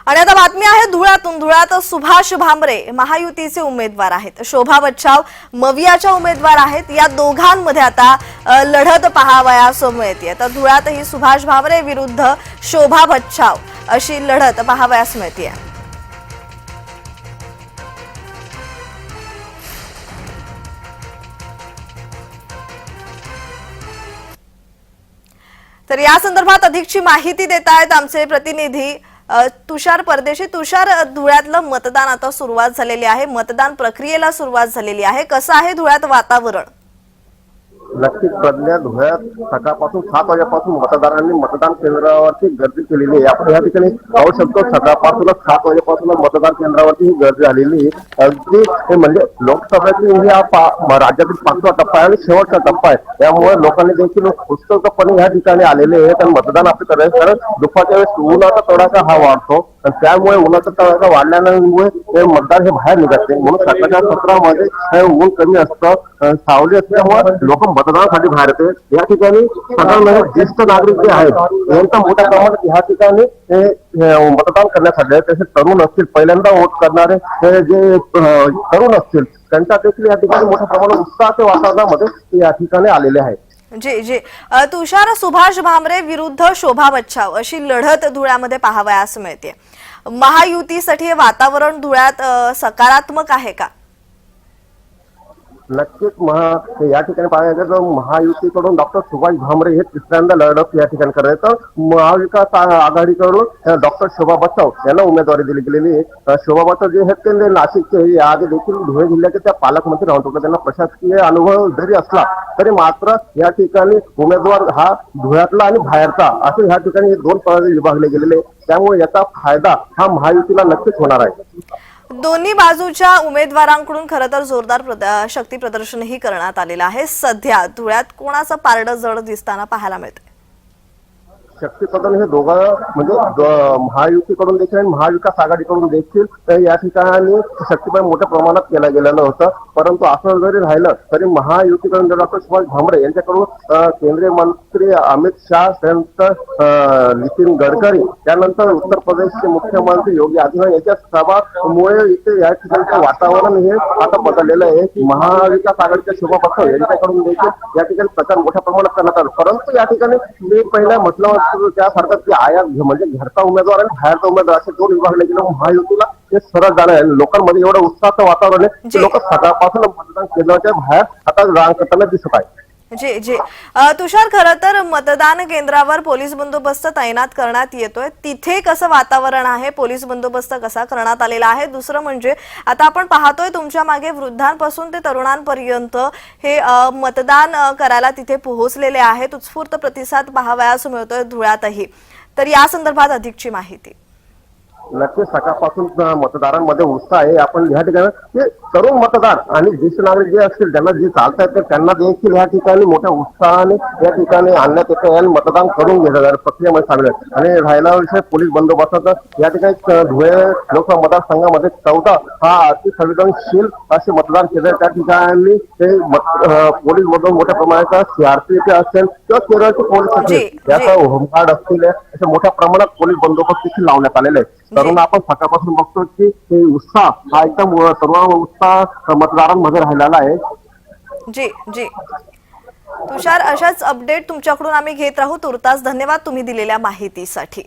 आणि आता बातमी आहे धुळ्यातून। धुळ्यात सुभाष भामरे महायुतीचे उमेदवार आहेत, शोभा बच्छाव मवियाच्या उमेदवार आहेत। या दोघांमध्ये आता लढत पाहावयास मिळते। तर धुळ्यात ही सुभाष भामरे विरुद्ध शोभा बच्छाव अशी लढत पाहावयास मिळते। तर या संदर्भात अधिकची माहिती देत आहेत आमचे प्रतिनिधी तुषार परदेशी। तुषार, धुळ्यातलं मतदान आता सुरुवात झालेली आहे, मतदान प्रक्रियेला सुरुवात झालेली आहे, कसं आहे धुळ्यात वातावरण? नक्कीच प्रज्ञा, धुळ्यात सकाळपासून 7 वाजेपासून मतदारांनी मतदान केंद्रावरती गर्दी केलेली आहे। आपण या ठिकाणी पाहू शकतो सकाळपासूनच 7 वाजेपासून मतदान केंद्रावरती ही गर्दी झालेली आहे। अगदी म्हणजे लोकसभेतील राज्यातील 5वा टप्पा आहे आणि शेवटचा टप्पा आहे, त्यामुळे लोकांनी देखील उत्सुकपणे या ठिकाणी आलेले आहेत आणि मतदान आपले करायचं। कारण दुपारच्या वेळेस उन्हाचा तडाखा हा वाढतो आणि त्यामुळे उन्हाचा तडाखा वाढल्यामुळे ते मतदार हे बाहेर निघत नाही, म्हणून सकाळच्या सत्रामध्ये ऊन कमी असतं, सावली असल्यामुळे लोक मतदानासाठी बाहेर येते। या ठिकाणी साधारण ज्येष्ठ नागरिक जे आहेत यांचा मोठ्या प्रमाणात या ठिकाणी मतदान करण्यासाठी, तसे तरुण असतील पहिल्यांदा वोट करणारे जे तरुण असतील त्यांचा देखील या ठिकाणी मोठ्या प्रमाणात उत्साहाच्या वातावरणामध्ये या ठिकाणी आलेले आहेत। जी जी तुषार, सुभाष भामरे विरुद्ध शोभा बच्छाव अशी लढत धुळ्यामध्ये पाहावयास मिळते। महायुतीसाठी हे वातावरण धुळ्यात सकारात्मक आहे का? नक्कीच या ठिकाणी पाहायचं तर महायुतीकडून डॉक्टर सुभाष भामरे हे तिसऱ्यांदा लढत या ठिकाणी करायचं। महाविकास आघाडीकडून डॉक्टर शोभा बच्छाव यांना उमेदवारी दिली गेलेली आहे। शोभा बच्छाव जे आहेत ते नाशिकचे, आधी देखील धुळे जिल्ह्याचे त्या पालकमंत्री राहत होते, त्यांना प्रशासकीय अनुभव जरी असला तरी मात्र या ठिकाणी उमेदवार हा धुळ्यातला आणि बाहेरचा असे या ठिकाणी 2 पदात विभागले गेलेले, त्यामुळे याचा फायदा हा महायुतीला नक्कीच होणार आहे। दोन्ही बाजूच्या उमेदवारांकडून खरं तर जोरदार शक्ती प्रदर्शनही करण्यात आलेलं आहे। सध्या धुळ्यात कोणाचं पारडं जड दिसताना पाहायला मिळते? शक्तीप्रदर्शन हे दोघं म्हणजे महायुतीकडून देखील आणि महाविकास आघाडीकडून देखील या ठिकाणी शक्तीप्रदर्शन मोठ्या प्रमाणात केलं गेलेलं होतं, परंतु असं जरी राहिलं तरी महायुतीकडून डॉक्टर सुभाष भामरे यांच्याकडून केंद्रीय मंत्री अमित शाह, त्यानंतर नितीन गडकरी, त्यानंतर उत्तर प्रदेशचे मुख्यमंत्री योगी आदित्यनाथ यांच्या सभामुळे इथे या ठिकाणचं वातावरण हे आता बदललेलं आहे। महाविकास आघाडीच्या शोभा बच्छाव यांच्याकडून देखील या ठिकाणी प्रचार मोठ्या प्रमाणात करण्यात आला, परंतु या ठिकाणी मी पहिल्या म्हटलं त्यासारखं की आया म्हणजे घरचा उमेदवार आणि बाहेरचा उमेदवार असे 2 विभागले गेले। महायुतीला हे सरळ जाणं आहे, लोकांमध्ये एवढं उत्साहाचं वातावरण आहे की लोक सकाळपासून मतदान केंद्राच्या बाहेर आता रांग करताना दिसत आहे। जी जी तुषार, खरं तर मतदान केंद्रावर पोलीस बंदोबस्त तैनात करण्यात येतोय, तिथे कसं वातावरण आहे? पोलीस बंदोबस्त कसा करण्यात आलेला आहे? दुसरं म्हणजे आता आपण पाहतोय तुमच्या मागे वृद्धांपासून ते तरुणांपर्यंत हे मतदान करायला तिथे पोहोचलेले आहेत, उत्स्फूर्त प्रतिसाद पाहावयास मिळतोय धुळ्यातही। तर या संदर्भात अधिकची माहिती। नक्कीच सकाळपासून मतदारांमध्ये उत्साह आहे। आपण या ठिकाणी ते तरुण मतदार आणि ज्येष्ठ नागरिक जे असतील त्यांना जे चालता येते त्यांना देखील या ठिकाणी मोठ्या उत्साहाने या ठिकाणी आणण्यात येते आणि मतदान करून घेण्यात प्रक्रियेमध्ये सांगले। आणि राहिला विषय पोलीस बंदोबस्ताचा, या ठिकाणी धुळे लोकसभा मतदारसंघामध्ये 14 हा अतिसंवेदनशील असे मतदान केंद्र, त्या ठिकाणी ते पोलीस मधून मोठ्या प्रमाणात CRPF असेल किंवा केरळचे पोलीस असतील, याचा होमगार्ड असतील, अशा मोठ्या प्रमाणात पोलीस बंदोबस्त देखील लावण्यात आलेले आहे। तरुण आपण सकाळपासून बघतो की उत्साह हा एकदम तरुण उत्साह मतदारांमध्ये राहिलेला आहे। जी जी तुषार, अशाच अपडेट तुमच्याकडून आम्ही घेत राहू। तुर्तास धन्यवाद तुम्ही दिलेल्या माहितीसाठी।